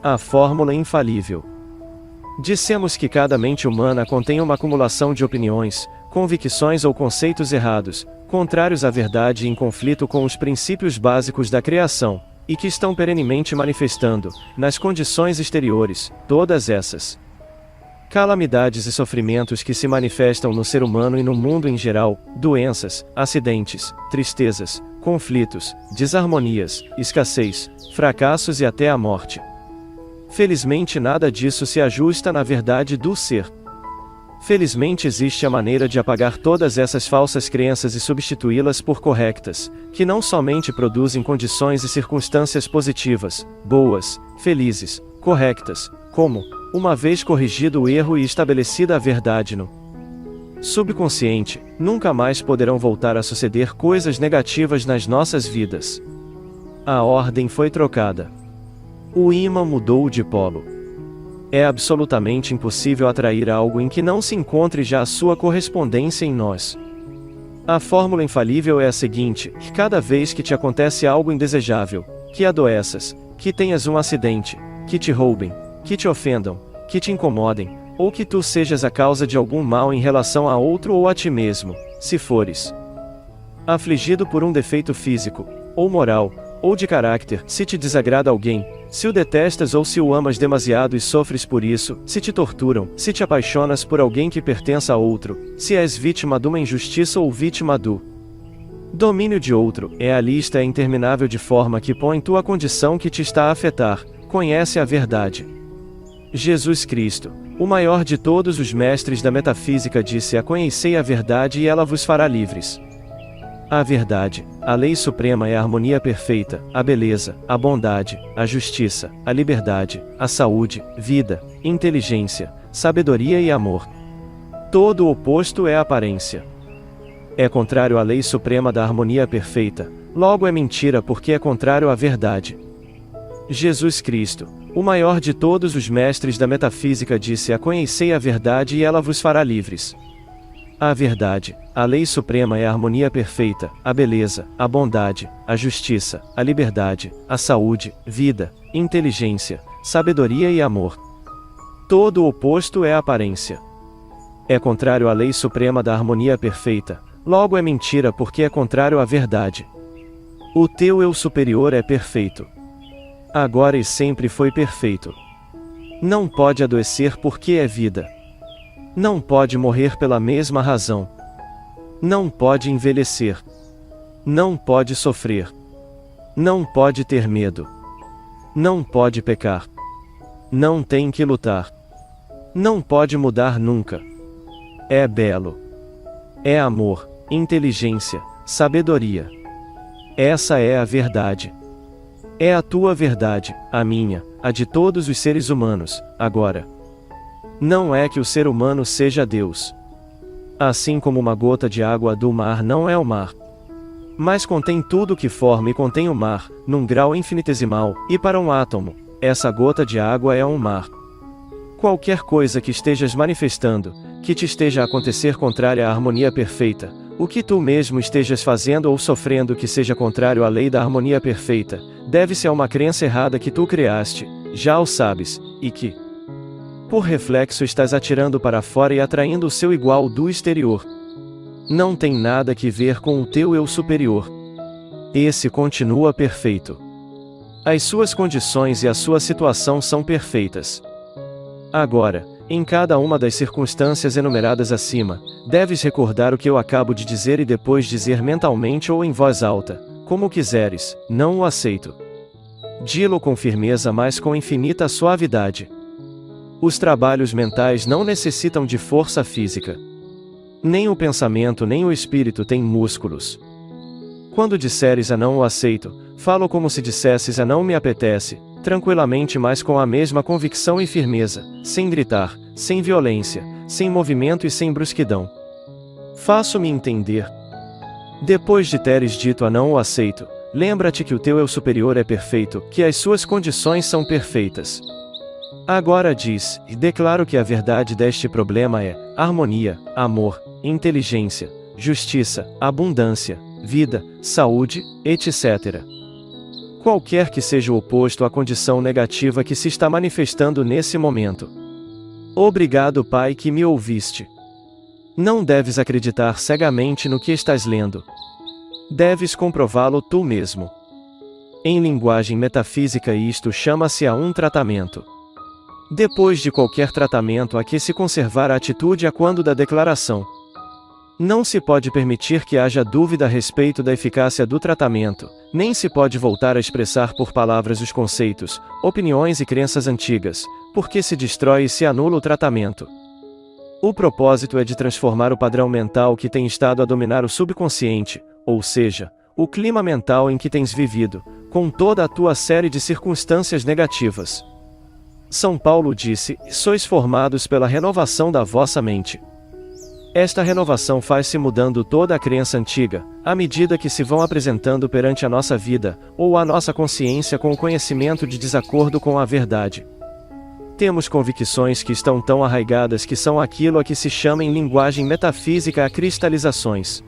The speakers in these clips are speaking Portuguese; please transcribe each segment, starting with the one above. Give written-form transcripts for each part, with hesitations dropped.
A fórmula infalível. Dissemos que cada mente humana contém uma acumulação de opiniões, convicções ou conceitos errados, contrários à verdade e em conflito com os princípios básicos da criação, e que estão perenemente manifestando, nas condições exteriores, todas essas calamidades e sofrimentos que se manifestam no ser humano e no mundo em geral, doenças, acidentes, tristezas, conflitos, desarmonias, escassez, fracassos e até a morte. Felizmente nada disso se ajusta na verdade do ser. Felizmente existe a maneira de apagar todas essas falsas crenças e substituí-las por corretas, que não somente produzem condições e circunstâncias positivas, boas, felizes, corretas, como, uma vez corrigido o erro e estabelecida a verdade no subconsciente, nunca mais poderão voltar a suceder coisas negativas nas nossas vidas. A ordem foi trocada. O ímã mudou de polo. É absolutamente impossível atrair algo em que não se encontre já a sua correspondência em nós. A fórmula infalível é a seguinte: que cada vez que te acontece algo indesejável, que adoeças, que tenhas um acidente, que te roubem, que te ofendam, que te incomodem, ou que tu sejas a causa de algum mal em relação a outro ou a ti mesmo, se fores afligido por um defeito físico, ou moral, ou de caráter, se te desagrada alguém, se o detestas ou se o amas demasiado e sofres por isso, se te torturam, se te apaixonas por alguém que pertença a outro, se és vítima de uma injustiça ou vítima do domínio de outro, a lista é interminável de forma que põe tua condição que te está a afetar, conhece a verdade. Jesus Cristo, o maior de todos os mestres da metafísica, disse: conhecei a verdade e ela vos fará livres. A verdade, a lei suprema é a harmonia perfeita, a beleza, a bondade, a justiça, a liberdade, a saúde, vida, inteligência, sabedoria e amor. Todo o oposto é aparência. É contrário à lei suprema da harmonia perfeita, logo é mentira porque é contrário à verdade. Jesus Cristo, o maior de todos os mestres da metafísica, disse: conhecei a verdade e ela vos fará livres. A verdade, a lei suprema é a harmonia perfeita, a beleza, a bondade, a justiça, a liberdade, a saúde, vida, inteligência, sabedoria e amor. Todo o oposto é aparência. É contrário à lei suprema da harmonia perfeita, logo é mentira porque é contrário à verdade. O teu eu superior é perfeito. Agora e sempre foi perfeito. Não pode adoecer porque é vida. Não pode morrer pela mesma razão. Não pode envelhecer. Não pode sofrer. Não pode ter medo. Não pode pecar. Não tem que lutar. Não pode mudar nunca. É belo. É amor, inteligência, sabedoria. Essa é a verdade. É a tua verdade, a minha, a de todos os seres humanos, agora. Não é que o ser humano seja Deus. Assim como uma gota de água do mar não é o mar. Mas contém tudo que forma e contém o mar, num grau infinitesimal, e para um átomo, essa gota de água é um mar. Qualquer coisa que estejas manifestando, que te esteja a acontecer contrária à harmonia perfeita, o que tu mesmo estejas fazendo ou sofrendo que seja contrário à lei da harmonia perfeita, deve-se a uma crença errada que tu criaste, já o sabes, e que, por reflexo, estás atirando para fora e atraindo o seu igual do exterior. Não tem nada que ver com o teu eu superior. Esse continua perfeito. As suas condições e a sua situação são perfeitas. Agora, em cada uma das circunstâncias enumeradas acima, deves recordar o que eu acabo de dizer e depois dizer mentalmente ou em voz alta, como quiseres: não o aceito. Dilo com firmeza, mas com infinita suavidade. Os trabalhos mentais não necessitam de força física. Nem o pensamento nem o espírito têm músculos. Quando disseres: não o aceito, falo como se dissesses: não me apetece, tranquilamente, mas com a mesma convicção e firmeza, sem gritar, sem violência, sem movimento e sem brusquidão. Faço-me entender. Depois de teres dito: não o aceito, lembra-te que o teu eu superior é perfeito, que as suas condições são perfeitas. Agora diz, e declaro que a verdade deste problema é harmonia, amor, inteligência, justiça, abundância, vida, saúde, etc. qualquer que seja o oposto à condição negativa que se está manifestando nesse momento. Obrigado, Pai, que me ouviste. Não deves acreditar cegamente no que estás lendo. Deves comprová-lo tu mesmo. Em linguagem metafísica, isto chama-se a um tratamento. Depois de qualquer tratamento, há que se conservar a atitude a quando da declaração. Não se pode permitir que haja dúvida a respeito da eficácia do tratamento, nem se pode voltar a expressar por palavras os conceitos, opiniões e crenças antigas, porque se destrói e se anula o tratamento. O propósito é de transformar o padrão mental que tem estado a dominar o subconsciente, ou seja, o clima mental em que tens vivido, com toda a tua série de circunstâncias negativas. São Paulo disse: sois formados pela renovação da vossa mente. Esta renovação faz-se mudando toda a crença antiga, à medida que se vão apresentando perante a nossa vida, ou a nossa consciência com o conhecimento de desacordo com a verdade. Temos convicções que estão tão arraigadas que são aquilo a que se chama em linguagem metafísica a cristalizações.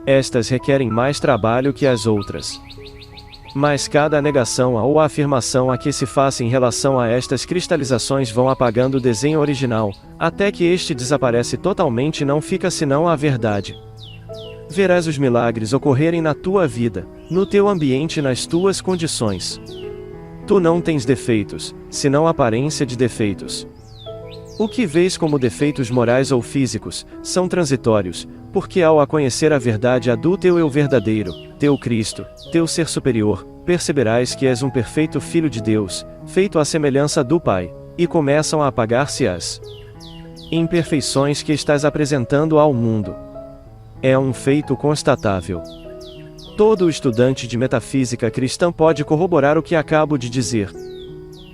Estas requerem mais trabalho que as outras. Mas cada negação ou afirmação a que se faça em relação a estas cristalizações vão apagando o desenho original, até que este desaparece totalmente e não fica senão a verdade. Verás os milagres ocorrerem na tua vida, no teu ambiente e nas tuas condições. Tu não tens defeitos, senão aparência de defeitos. O que vês como defeitos morais ou físicos, são transitórios, porque ao a conhecer a verdade do teu eu verdadeiro, teu Cristo, teu ser superior, perceberás que és um perfeito Filho de Deus, feito à semelhança do Pai, e começam a apagar-se as imperfeições que estás apresentando ao mundo. É um feito constatável. Todo estudante de metafísica cristã pode corroborar o que acabo de dizer.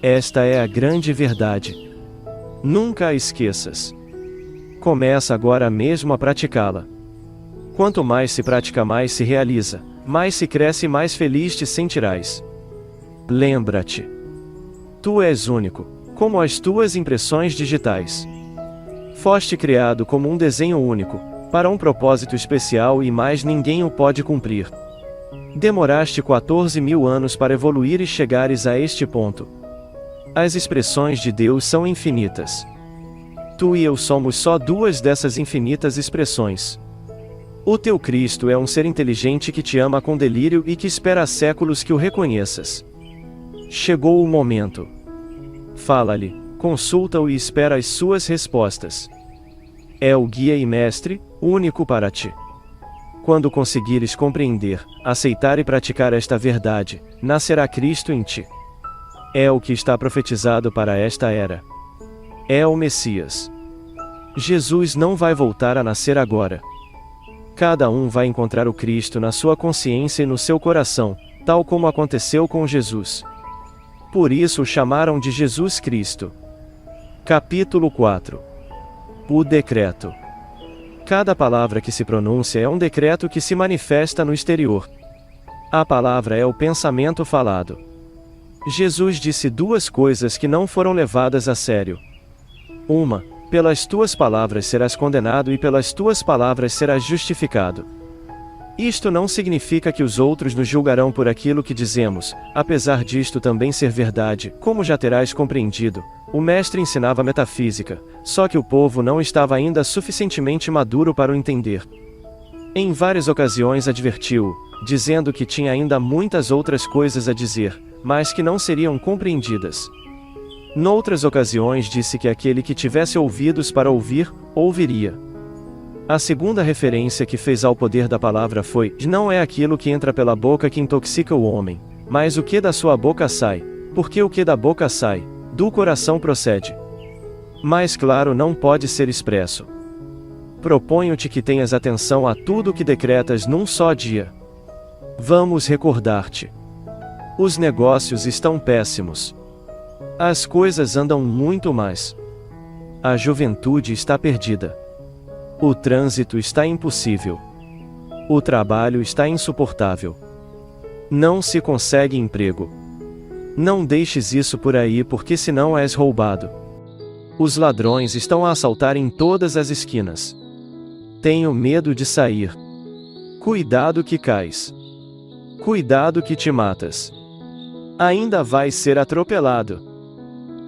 Esta é a grande verdade. Nunca a esqueças. Começa agora mesmo a praticá-la. Quanto mais se pratica, mais se realiza, mais se cresce e mais feliz te sentirás. Lembra-te. Tu és único, como as tuas impressões digitais. Foste criado como um desenho único, para um propósito especial e mais ninguém o pode cumprir. Demoraste 14.000 anos para evoluir e chegares a este ponto. As expressões de Deus são infinitas. Tu e eu somos só duas dessas infinitas expressões. O teu Cristo é um ser inteligente que te ama com delírio e que espera há séculos que o reconheças. Chegou o momento. Fala-lhe, consulta-o e espera as suas respostas. É o guia e mestre, único para ti. Quando conseguires compreender, aceitar e praticar esta verdade, nascerá Cristo em ti. É o que está profetizado para esta era. É o Messias. Jesus não vai voltar a nascer agora. Cada um vai encontrar o Cristo na sua consciência e no seu coração, tal como aconteceu com Jesus. Por isso o chamaram de Jesus Cristo. Capítulo 4. O decreto. Cada palavra que se pronuncia é um decreto que se manifesta no exterior. A palavra é o pensamento falado. Jesus disse duas coisas que não foram levadas a sério. Uma: pelas tuas palavras serás condenado e pelas tuas palavras serás justificado. Isto não significa que os outros nos julgarão por aquilo que dizemos, apesar disto também ser verdade, como já terás compreendido. O mestre ensinava metafísica, só que o povo não estava ainda suficientemente maduro para o entender. Em várias ocasiões advertiu-o, dizendo que tinha ainda muitas outras coisas a dizer, mas que não seriam compreendidas. Noutras ocasiões disse que aquele que tivesse ouvidos para ouvir, ouviria. A segunda referência que fez ao poder da palavra foi: não é aquilo que entra pela boca que intoxica o homem, mas o que da sua boca sai, porque o que da boca sai, do coração procede. Mais claro não pode ser expresso. Proponho-te que tenhas atenção a tudo o que decretas num só dia. Vamos recordar-te. Os negócios estão péssimos. As coisas andam muito mais. A juventude está perdida. O trânsito está impossível. O trabalho está insuportável. Não se consegue emprego. Não deixes isso por aí porque senão és roubado. Os ladrões estão a assaltar em todas as esquinas. Tenho medo de sair. Cuidado que cais. Cuidado que te matas. Ainda vais ser atropelado.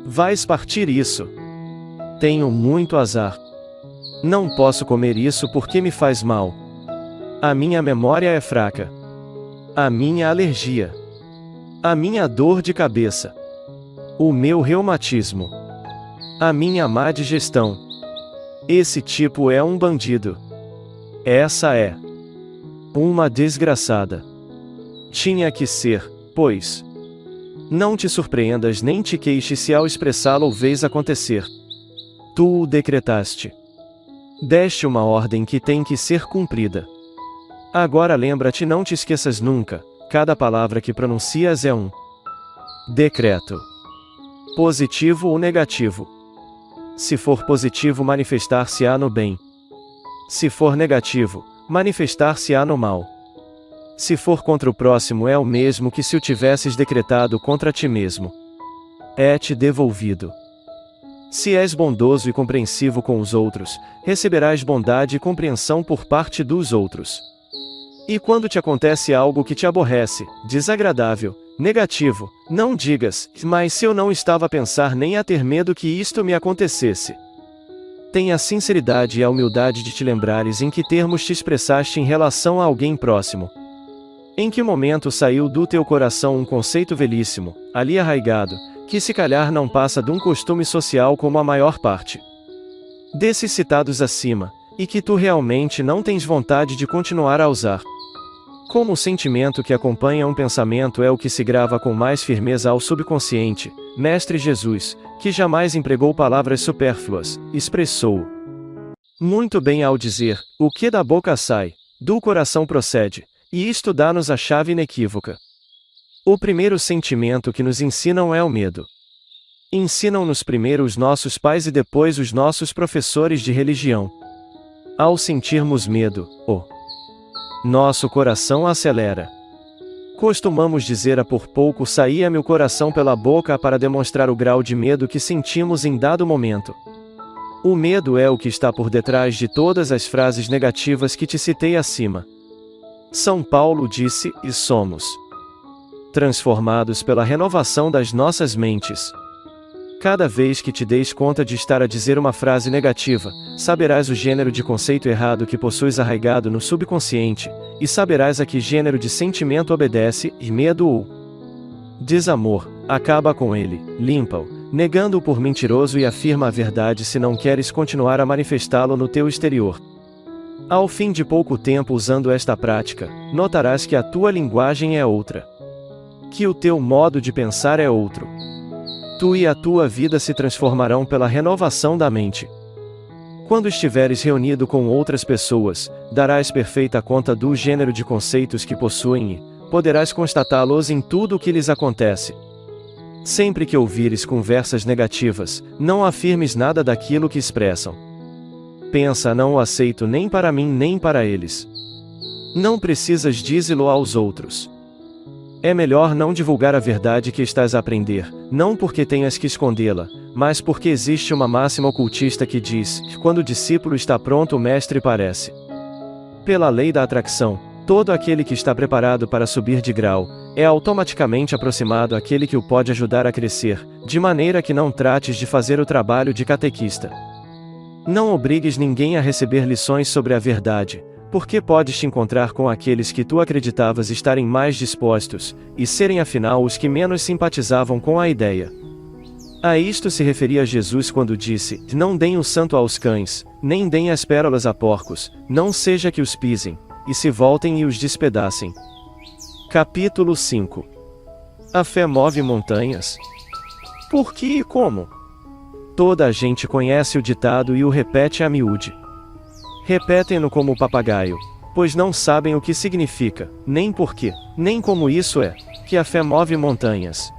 Vais partir isso. Tenho muito azar. Não posso comer isso porque me faz mal. A minha memória é fraca. A minha alergia. A minha dor de cabeça. O meu reumatismo. A minha má digestão. Esse tipo é um bandido. Essa é uma desgraçada. Tinha que ser, pois. Não te surpreendas nem te queixes se ao expressá-lo vês acontecer. Tu o decretaste. Deste uma ordem que tem que ser cumprida. Agora lembra-te, não te esqueças nunca, cada palavra que pronuncias é um decreto. Positivo ou negativo. Se for positivo, manifestar-se-á no bem. Se for negativo, manifestar-se-á no mal. Se for contra o próximo, é o mesmo que se o tivesses decretado contra ti mesmo. É-te devolvido. Se és bondoso e compreensivo com os outros, receberás bondade e compreensão por parte dos outros. E quando te acontece algo que te aborrece, desagradável, negativo, não digas, mas se eu não estava a pensar nem a ter medo que isto me acontecesse. Tenha a sinceridade e a humildade de te lembrares em que termos te expressaste em relação a alguém próximo. Em que momento saiu do teu coração um conceito velhíssimo, ali arraigado, que se calhar não passa de um costume social como a maior parte desses citados acima, e que tu realmente não tens vontade de continuar a usar. Como o sentimento que acompanha um pensamento é o que se grava com mais firmeza ao subconsciente, Mestre Jesus, que jamais empregou palavras supérfluas, expressou muito bem ao dizer: o que da boca sai, do coração procede, e isto dá-nos a chave inequívoca. O primeiro sentimento que nos ensinam é o medo. Ensinam-nos primeiro os nossos pais e depois os nossos professores de religião. Ao sentirmos medo, nosso coração acelera. Costumamos dizer: a por pouco saía-me o coração pela boca, para demonstrar o grau de medo que sentimos em dado momento. O medo é o que está por detrás de todas as frases negativas que te citei acima. São Paulo disse: e somos transformados pela renovação das nossas mentes. Cada vez que te deis conta de estar a dizer uma frase negativa, saberás o gênero de conceito errado que possuis arraigado no subconsciente, e saberás a que gênero de sentimento obedece, e medo ou desamor, acaba com ele, limpa-o, negando-o por mentiroso e afirma a verdade se não queres continuar a manifestá-lo no teu exterior. Ao fim de pouco tempo usando esta prática, notarás que a tua linguagem é outra. Que o teu modo de pensar é outro. Tu e a tua vida se transformarão pela renovação da mente. Quando estiveres reunido com outras pessoas, darás perfeita conta do gênero de conceitos que possuem e poderás constatá-los em tudo o que lhes acontece. Sempre que ouvires conversas negativas, não afirmes nada daquilo que expressam. Pensa: não o aceito nem para mim nem para eles. Não precisas dizê-lo aos outros. É melhor não divulgar a verdade que estás a aprender, não porque tenhas que escondê-la, mas porque existe uma máxima ocultista que diz: quando o discípulo está pronto, o mestre parece. Pela lei da atração, todo aquele que está preparado para subir de grau, é automaticamente aproximado àquele que o pode ajudar a crescer, de maneira que não trates de fazer o trabalho de catequista. Não obrigues ninguém a receber lições sobre a verdade, porque podes te encontrar com aqueles que tu acreditavas estarem mais dispostos, e serem afinal os que menos simpatizavam com a ideia. A isto se referia Jesus quando disse: não deem o santo aos cães, nem deem as pérolas a porcos, não seja que os pisem, e se voltem e os despedacem. Capítulo 5. A fé move montanhas? Por que e como? Toda a gente conhece o ditado e o repete a miúde. Repetem-no como o papagaio, pois não sabem o que significa, nem porquê, nem como isso é, que a fé move montanhas.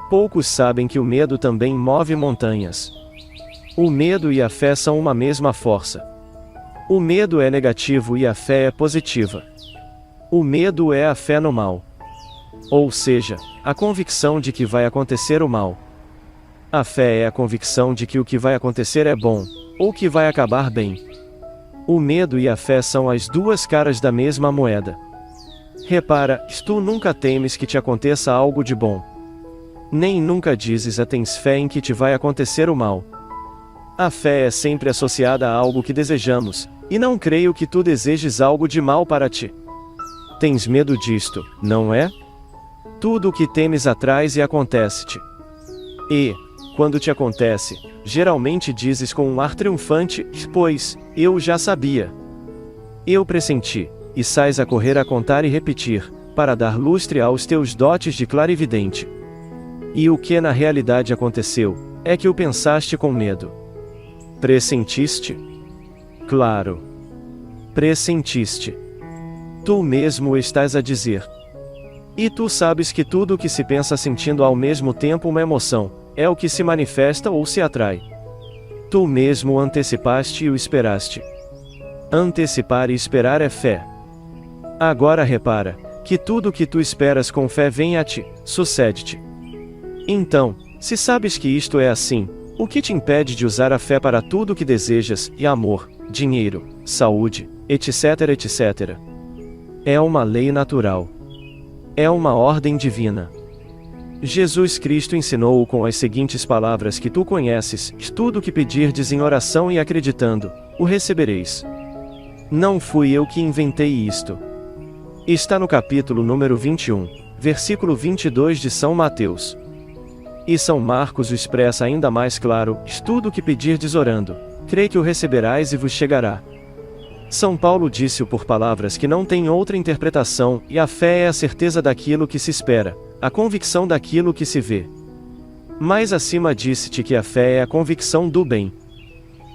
Poucos sabem que o medo também move montanhas. O medo e a fé são uma mesma força. O medo é negativo e a fé é positiva. O medo é a fé no mal. Ou seja, a convicção de que vai acontecer o mal. A fé é a convicção de que o que vai acontecer é bom, ou que vai acabar bem. O medo e a fé são as duas caras da mesma moeda. Repara, tu nunca temes que te aconteça algo de bom. Nem nunca dizes tens fé em que te vai acontecer o mal. A fé é sempre associada a algo que desejamos, e não creio que tu desejes algo de mal para ti. Tens medo disto, não é? Tudo o que temes atrai e acontece-te. E, quando te acontece, geralmente dizes com um ar triunfante, pois, eu já sabia. Eu pressenti, e sais a correr a contar e repetir, para dar lustre aos teus dotes de clarividente. E o que na realidade aconteceu, é que o pensaste com medo. Pressentiste? Claro. Pressentiste. Tu mesmo o estás a dizer. E tu sabes que tudo o que se pensa sentindo ao mesmo tempo uma emoção, é o que se manifesta ou se atrai. Tu mesmo o antecipaste e o esperaste. Antecipar e esperar é fé. Agora repara, que tudo o que tu esperas com fé vem a ti, sucede-te. Então, se sabes que isto é assim, o que te impede de usar a fé para tudo o que desejas, e amor, dinheiro, saúde, etc, etc. É uma lei natural. É uma ordem divina. Jesus Cristo ensinou-o com as seguintes palavras que tu conheces, tudo o que pedirdes em oração e acreditando, o recebereis. Não fui eu que inventei isto. Está no capítulo número 21, versículo 22 de São Mateus. E São Marcos o expressa ainda mais claro, tudo o que pedirdes orando, crei que o receberás e vos chegará. São Paulo disse-o por palavras que não têm outra interpretação, e a fé é a certeza daquilo que se espera, a convicção daquilo que se vê. Mais acima disse-te que a fé é a convicção do bem.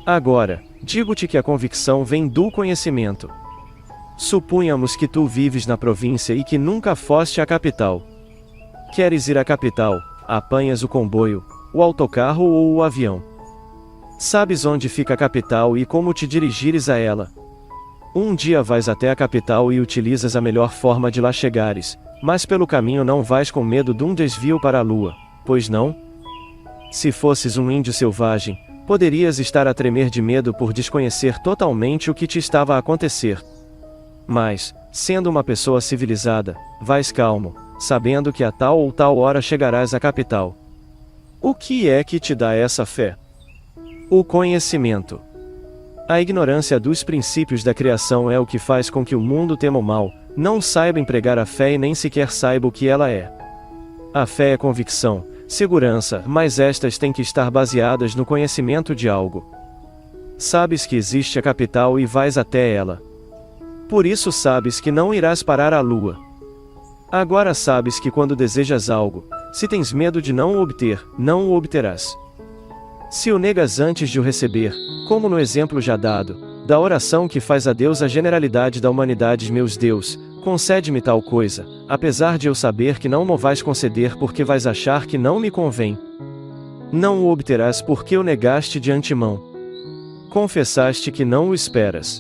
Agora, digo-te que a convicção vem do conhecimento. Supunhamos que tu vives na província e que nunca foste à capital. Queres ir à capital, apanhas o comboio, o autocarro ou o avião. Sabes onde fica a capital e como te dirigires a ela. Um dia vais até a capital e utilizas a melhor forma de lá chegares, mas pelo caminho não vais com medo de um desvio para a lua, pois não? Se fosses um índio selvagem, poderias estar a tremer de medo por desconhecer totalmente o que te estava a acontecer. Mas, sendo uma pessoa civilizada, vais calmo, sabendo que a tal ou tal hora chegarás à capital. O que é que te dá essa fé? O conhecimento. A ignorância dos princípios da criação é o que faz com que o mundo tema o mal, não saiba empregar a fé e nem sequer saiba o que ela é. A fé é convicção, segurança, mas estas têm que estar baseadas no conhecimento de algo. Sabes que existe a capital e vais até ela. Por isso sabes que não irás parar à lua. Agora sabes que quando desejas algo, se tens medo de não o obter, não o obterás. Se o negas antes de o receber, como no exemplo já dado, da oração que faz a Deus a generalidade da humanidade, meus Deus, concede-me tal coisa, apesar de eu saber que não mo vais conceder porque vais achar que não me convém. Não o obterás porque o negaste de antemão. Confessaste que não o esperas.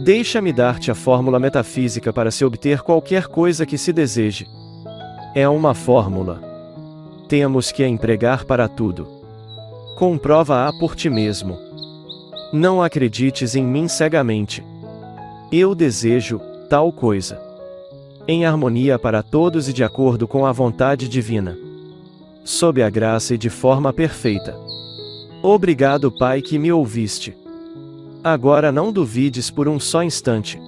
Deixa-me dar-te a fórmula metafísica para se obter qualquer coisa que se deseje. É uma fórmula. Temos que a empregar para tudo. Comprova-a por ti mesmo. Não acredites em mim cegamente. Eu desejo tal coisa. Em harmonia para todos e de acordo com a vontade divina. Sob a graça e de forma perfeita. Obrigado, Pai, que me ouviste. Agora não duvides por um só instante.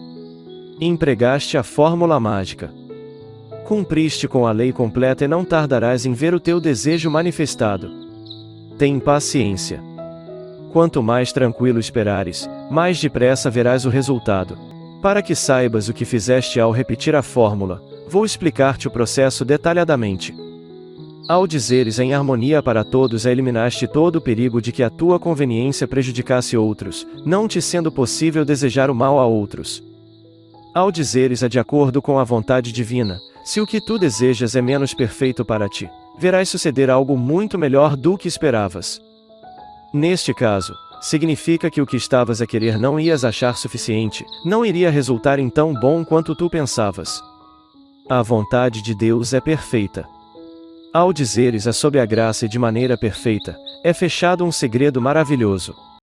Empregaste a fórmula mágica. Cumpriste com a lei completa e não tardarás em ver o teu desejo manifestado. Tem paciência. Quanto mais tranquilo esperares, mais depressa verás o resultado. Para que saibas o que fizeste ao repetir a fórmula, vou explicar-te o processo detalhadamente. Ao dizeres em harmonia para todos, eliminaste todo o perigo de que a tua conveniência prejudicasse outros, não te sendo possível desejar o mal a outros. Ao dizeres de acordo com a vontade divina, se o que tu desejas é menos perfeito para ti, verás suceder algo muito melhor do que esperavas. Neste caso, significa que o que estavas a querer não ias achar suficiente, não iria resultar em tão bom quanto tu pensavas. A vontade de Deus é perfeita. Ao dizeres sob a graça e de maneira perfeita, é fechado um segredo maravilhoso.